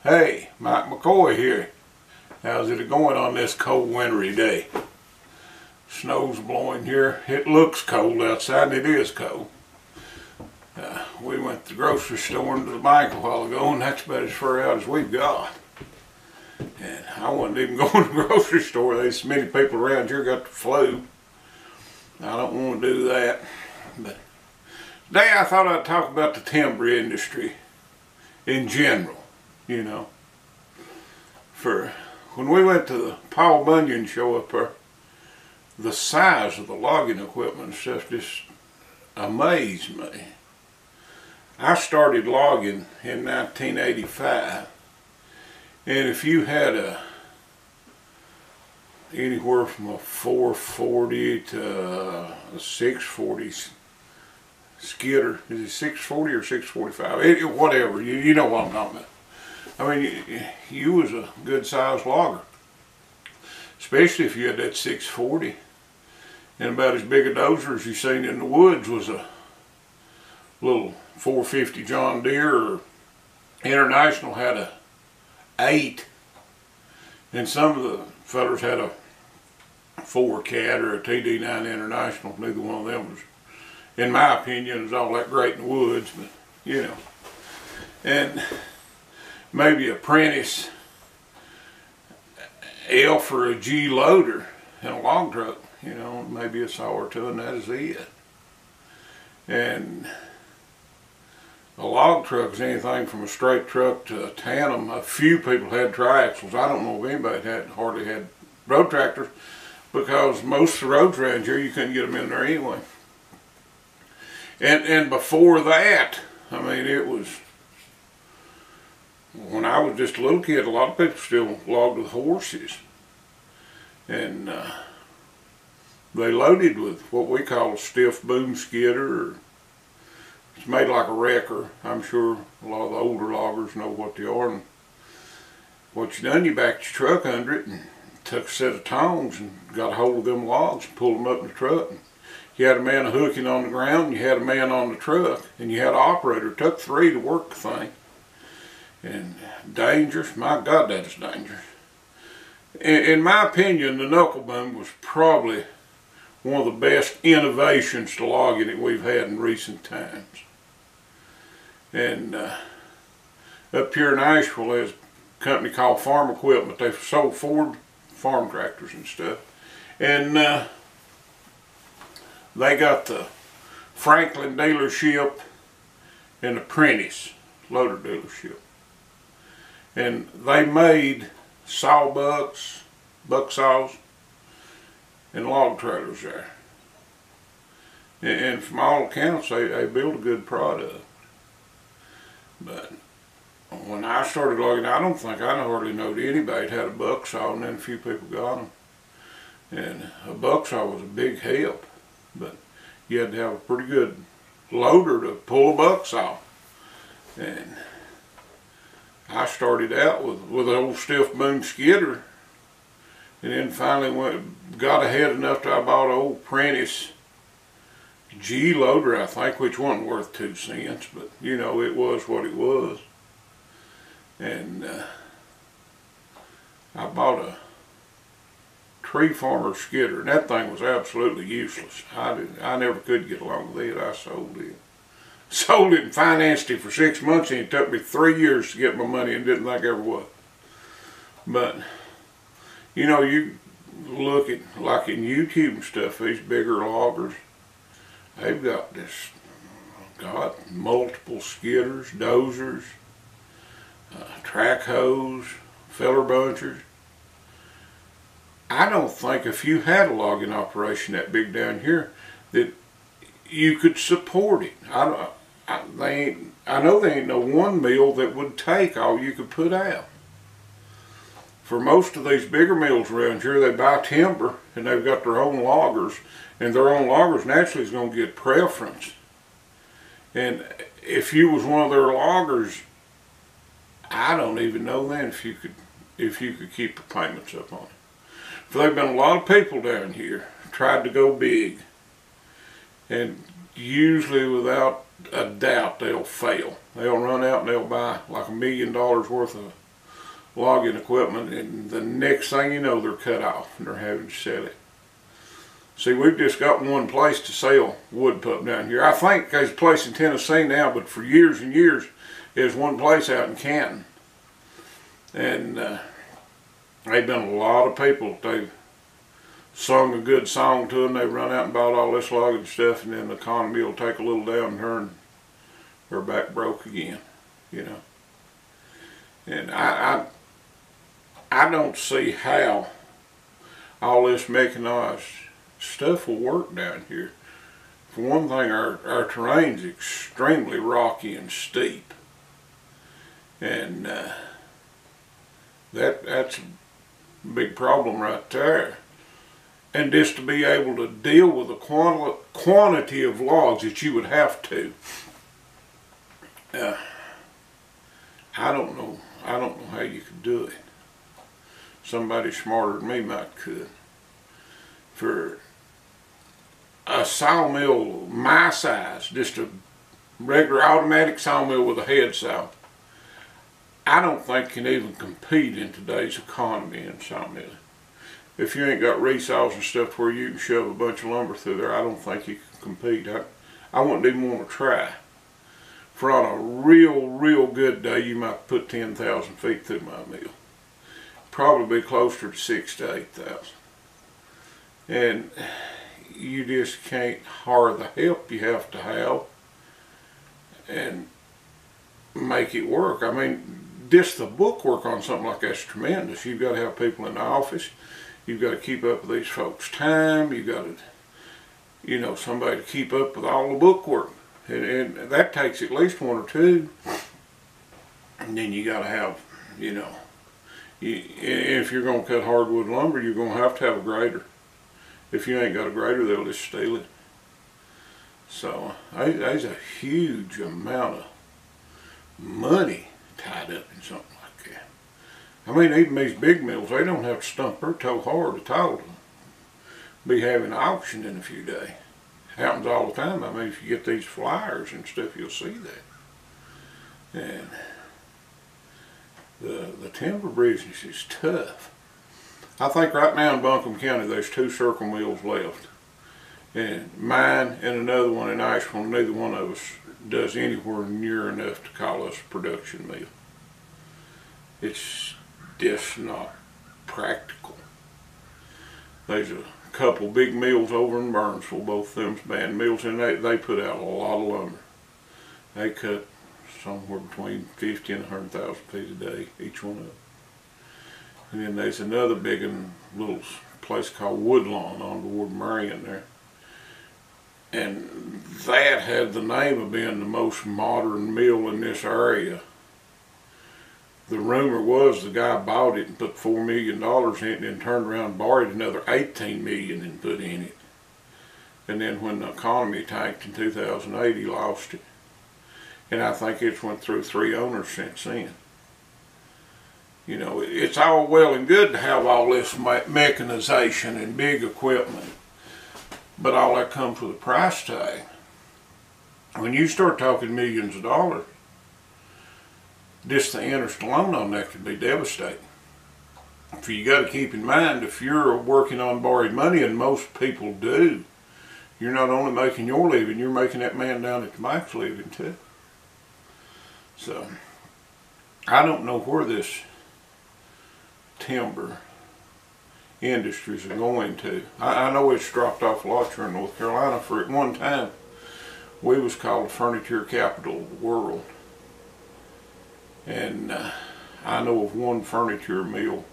Hey, Mike McCoy here. How's it going on this cold wintry day? Snow's blowing here. It looks cold outside and it is cold. We went to the grocery store and to the bank a while ago, and that's about as far out as we've got. And I wasn't even going to the grocery store. There's so many people around here got the flu. I don't want to do that. But today I thought I'd talk about the timber industry in general. You know, for when we went to the Paul Bunyan show up there, the size of the logging equipment and stuff just amazed me. I started logging in 1985, and if you had anywhere from a 440 to a 640 skidder, is it 640 or 645? Whatever, you know what I'm talking about. I mean, you was a good sized logger, especially if you had that 640. And about as big a dozer as you seen in the woods was a little 450 John Deere, or International had a 8. And some of the fellers had a 4 Cat or a TD9 International. Neither one of them was, in my opinion, was all that great in the woods, but you know. And maybe a Prentice F or a G loader in a log truck, you know, maybe a saw or two, and that is it. And a log truck is anything from a straight truck to a tandem. A few people had triaxles. I don't know if anybody hardly had road tractors, because most of the roads around here you couldn't get them in there anyway. And before that, I mean, it was, when I was just a little kid, a lot of people still logged with horses. And they loaded with what we call a stiff boom skidder. Or it's made like a wrecker. I'm sure a lot of the older loggers know what they are. And what you done, you backed your truck under it and took a set of tongs and got a hold of them logs and pulled them up in the truck. And you had a man hooking on the ground, and you had a man on the truck, and you had an operator. It took 3 to work the thing. And dangerous, my God, that is dangerous. In my opinion, the knuckle boom was probably one of the best innovations to logging that we've had in recent times. And up here in Asheville, there's a company called Farm Equipment. They sold Ford farm tractors and stuff. And they got the Franklin dealership and the Prentice loader dealership. And they made sawbucks, buck saws, and log trailers there. And from all accounts, they built a good product. But when I started logging, I don't think I hardly knowed anybody that had a buck saw, and then a few people got them. And a buck saw was a big help, but you had to have a pretty good loader to pull a buck saw. And I started out with an old stiff boom skidder, and then finally got ahead enough that I bought an old Prentice G loader, I think, which wasn't worth 2 cents, but you know, it was what it was. And I bought a tree farmer skidder, and that thing was absolutely useless. I never could get along with it. I sold it. Sold it and financed it for 6 months, and it took me 3 years to get my money, and didn't think I ever would. But you know, you look at, like in YouTube and stuff, these bigger loggers, they've got multiple skidders, dozers, track hoes, feller bunchers. I don't think if you had a logging operation that big down here that you could support it. I know there ain't no one mill that would take all you could put out. For most of these bigger mills around here, they buy timber and they've got their own loggers, and their own loggers naturally is going to get preference. And if you was one of their loggers, I don't even know then if you could keep the payments up on it. For there've been a lot of people down here tried to go big, and usually without a doubt they'll fail. They'll run out and they'll buy like $1 million worth of logging equipment, and the next thing you know, they're cut off and they're having to sell it. See, we've just got one place to sell wood pulp down here. I think there's a place in Tennessee now, but for years and years, there's one place out in Canton. And they've been a lot of people. They've sung a good song to them. They've run out and bought all this logging stuff, and then the economy will take a little downturn. They're back broke again, you know. And I don't see how all this mechanized stuff will work down here. For one thing, our terrain's extremely rocky and steep, and that's a big problem right there. And just to be able to deal with the quantity of logs that you would have to, I don't know how you could do it. Somebody smarter than me might could. For a sawmill my size, just a regular automatic sawmill with a head saw, I don't think can even compete in today's economy in sawmilling. If you ain't got resaws and stuff where you can shove a bunch of lumber through there, I don't think you can compete. I wouldn't even want to try. For on a real good day, you might put 10,000 feet through my mill. Probably closer to 6,000 to 8,000. And you just can't hire the help you have to have and make it work. I mean, just the bookwork on something like that's tremendous. You've got to have people in the office. You've got to keep up with these folks' time. You've got to, you know, somebody to keep up with all the bookwork. And that takes at least one or two. And then you got to have, you know, if you're going to cut hardwood lumber, you're going to have a grader. If you ain't got a grader, they'll just steal it. So there's a huge amount of money tied up in something like that. I mean, even these big mills, they don't have to stump their toe hard at all to be having an auction in a few days. Happens all the time. I mean, if you get these flyers and stuff, you'll see that. And the timber business is tough. I think right now in Buncombe County, there's 2 circle mills left. And mine and another one in Asheville, neither one of us does anywhere near enough to call us a production mill. It's just not practical. There's a couple big mills over in Burnsville, both of them's band mills, and they put out a lot of lumber. They cut somewhere between 50 and 100,000 feet a day, each one of them. And then there's another big little place called Woodlawn on toward Marion there. And that had the name of being the most modern mill in this area. The rumor was the guy bought it and put $4 million in it, and then turned around and borrowed another $18 million and put in it. And then when the economy tanked in 2008, he lost it. And I think it's went through 3 owners since then. You know, it's all well and good to have all this mechanization and big equipment, but all that comes with a price tag. When you start talking millions of dollars, just the interest alone on that could be devastating. If you got to keep in mind, if you're working on borrowed money, and most people do, you're not only making your living, you're making that man down at the bank's living too. So, I don't know where this timber industries are going to. I know it's dropped off a lot here in North Carolina. For at one time, we was called the furniture capital of the world. And I know of one furniture mill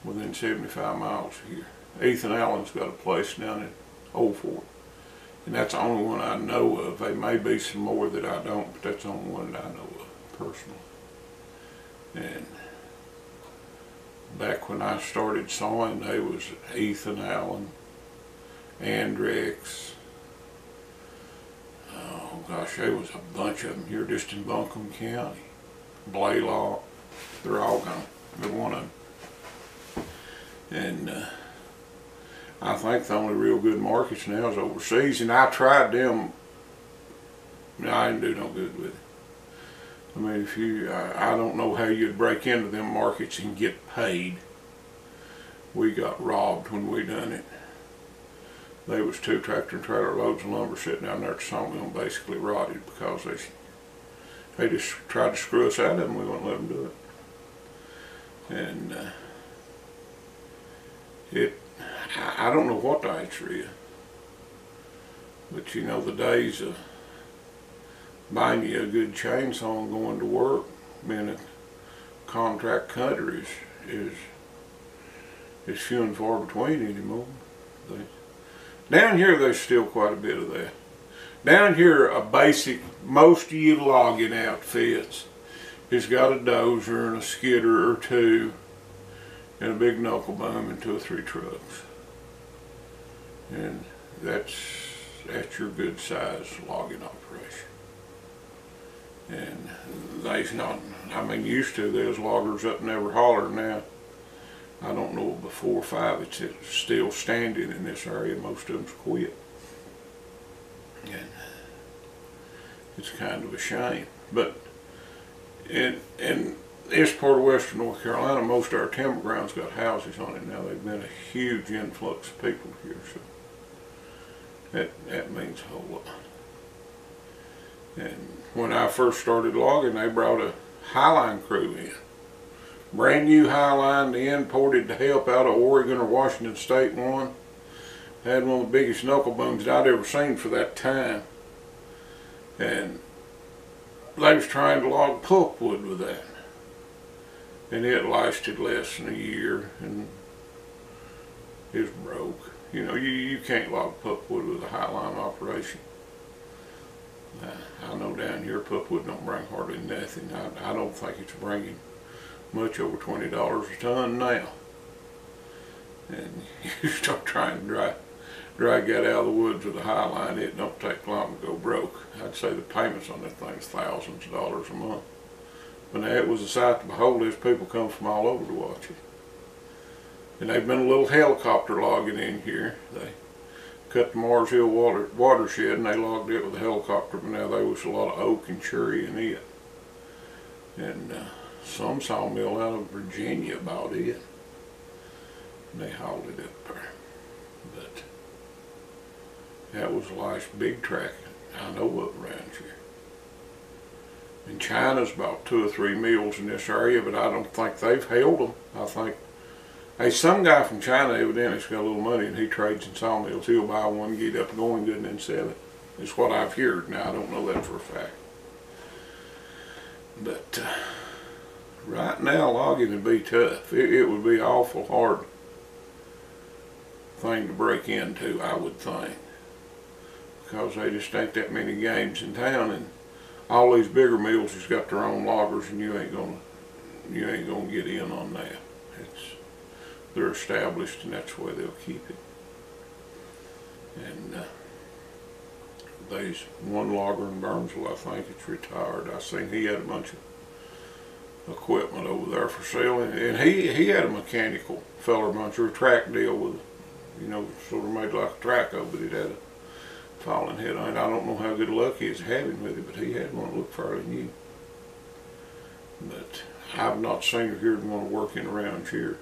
within 75 miles of here. Ethan Allen's got a place down in Old Fort. And that's the only one I know of. There may be some more that I don't, but that's the only one that I know of personally. And back when I started sawing, there was Ethan Allen, Andrex. Oh gosh, there was a bunch of them here just in Buncombe County. Blaylock, they're all gone. They're one of them. And I think the only real good markets now is overseas, and I tried them. I didn't do no good with it. I mean, if you, I don't know how you'd break into them markets and get paid. We got robbed when we done it. There was 2 tractor and trailer loads of lumber sitting down there at the sawmill and basically rotted because they just tried to screw us out of them. We wouldn't let them do it. And I don't know what the answer is. But you know, the days of buying you a good chainsaw and going to work, being a contract cutter is few and far between anymore. Down here there's still quite a bit of that. Down here a basic, most of you logging outfits has got a dozer and a skidder or 2 and a big knuckle boom and 2 or 3 trucks. And that's your good size logging operation. And there's not, I mean, used to there's loggers up in every holler. Now I don't know of 4 or 5 it's still standing in this area. Most of them's quit. And it's kind of a shame. But in this part of western North Carolina, most of our timber grounds got houses on it now. They've been a huge influx of people here, so that means a whole lot. And when I first started logging, they brought a highline crew in. Brand new highline, they imported to help out of Oregon or Washington State one. They had one of the biggest knuckle booms I'd ever seen for that time. And they was trying to log pulpwood with that. And it lasted less than a year and it broke. You know, you can't log pulpwood with a highline operation. I know down here pulpwood don't bring hardly nothing. I don't think it's bringing much over $20 a ton now. And you start trying to drag that out of the woods with a highline, it don't take long to go broke. I'd say the payments on that thing's thousands of dollars a month. But now it was a sight to behold. There's people come from all over to watch it. And they've been a little helicopter logging in here. They cut the Mars Hill watershed and they logged it with a helicopter, but now there was a lot of oak and cherry in it. And some sawmill out of Virginia bought it. And they hauled it up there. But that was the last big track I know of around here. And China's bought 2 or 3 mills in this area, but I don't think they've held them. I think, hey, some guy from China evidently's got a little money and he trades in sawmills. He'll buy one, get up going good, and then sell it. It's what I've heard. Now, I don't know that for a fact. But right now, logging would be tough. It would be an awful hard thing to break into, I would think. Because they just ain't that many games in town, and all these bigger mills has got their own loggers, and you ain't gonna get in on that. They're established, and that's the way they'll keep it. And there's one logger in Burnsville, I think it's retired. I seen he had a bunch of equipment over there for sale, and he had a mechanical feller buncher, a track deal with, you know, sort of made like a track over, but it had a falling head on it. I don't know how good luck he is having with it, but he had one that looked fairly new. But I've not seen or heard one working around here.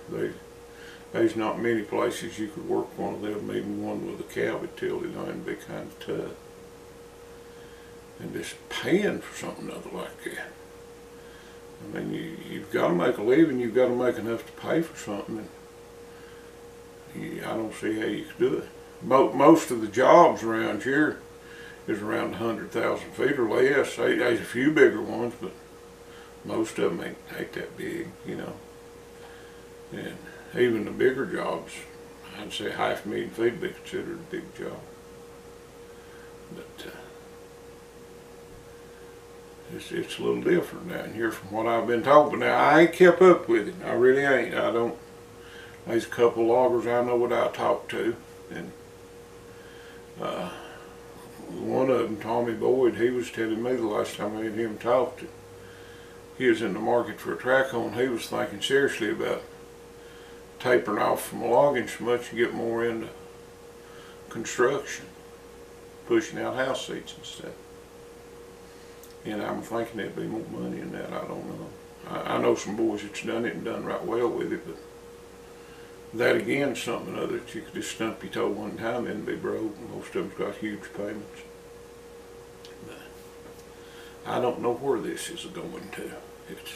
There's not many places you could work one of them, even one with a cavity till it would be kind of tough. And just paying for something other like that. I mean, you've got to make a living, you've got to make enough to pay for something, and I don't see how you could do it. Most of the jobs around here is around 100,000 feet or less. There's a few bigger ones, but most of them ain't that big, you know. And even the bigger jobs, I'd say 500,000 feet would be considered a big job. But it's a little different down here from what I've been told. But now, I ain't kept up with it. I really ain't. I don't. There's a couple of loggers I know what I talk to. And one of them, Tommy Boyd, he was telling me the last time I had him talked, he was in the market for a track hole, and he was thinking seriously about tapering off from logging so much and get more into construction, pushing out house seats and stuff. And I'm thinking there'd be more money in that. I don't know. I know some boys that's done it and done right well with it, but that again is something other that you could just stump your toe one time and be broke. Most of them's got huge payments. But I don't know where this is going to. It's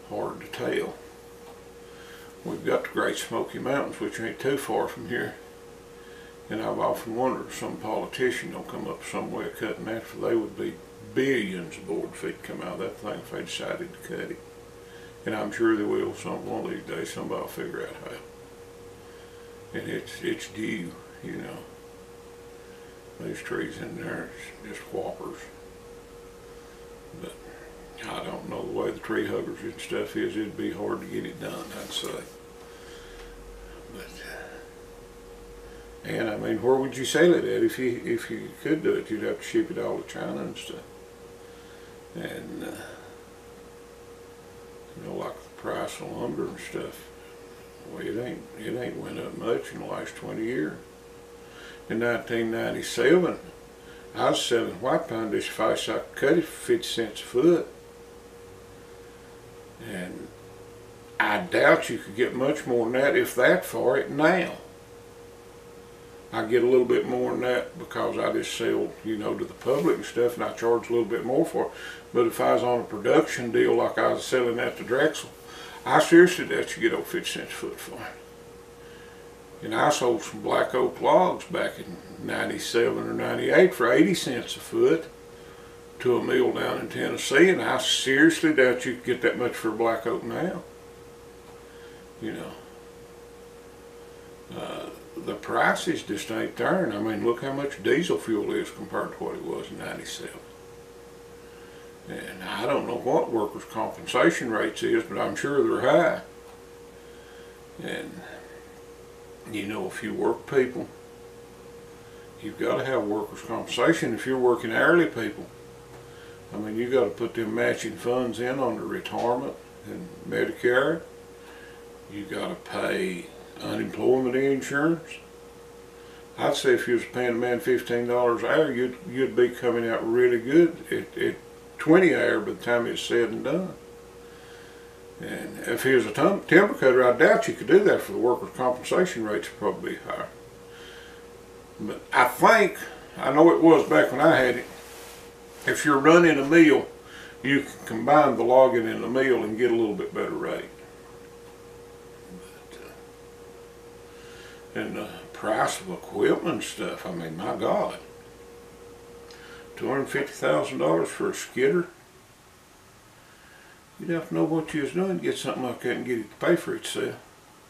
hard to tell. We've got the Great Smoky Mountains, which ain't too far from here. And I've often wondered if some politician will come up with some way of cutting that, for they would be billions of board feet come out of that thing if they decided to cut it. And I'm sure they will. One of these days somebody will figure out how. And it's due, you know. These trees in there is just whoppers. But I don't know the way the tree huggers and stuff is. It'd be hard to get it done, I'd say. But and I mean, where would you sell it at if you could do it? You'd have to ship it all to China and stuff. And you know, like the price of lumber and stuff. Well, it ain't went up much in the last 20 years. In 1997, I was selling white pine this face. I could cut it for 50 cents a foot. And I doubt you could get much more than that, if that, for it now. I get a little bit more than that because I just sell, you know, to the public and stuff, and I charge a little bit more for it. But if I was on a production deal like I was selling at the Drexel, I seriously doubt you get over 50 cents a foot for it. And I sold some black oak logs back in 97 or 98 for 80 cents a foot to a mill down in Tennessee, and I seriously doubt you could get that much for a black oak now. You know. The prices just ain't there. And I mean, look how much diesel fuel is compared to what it was in 97. And I don't know what workers' compensation rates is, but I'm sure they're high. And you know, if you work people, you've got to have workers' compensation. If you're working hourly people, I mean, you got to put them matching funds in on the retirement and Medicare. You got to pay unemployment insurance. I'd say if you was paying a man $15 an hour, you'd be coming out really good at 20 an hour by the time it's said and done. And if he was a timber cutter, I doubt you could do that, for the workers' compensation rates would probably be higher. But I know it was back when I had it, if you're running a mill, you can combine the logging and the mill and get a little bit better rate. And the price of equipment and stuff, I mean, my God. $250,000 for a skidder? You'd have to know what you was doing to get something like that and get it to pay for itself.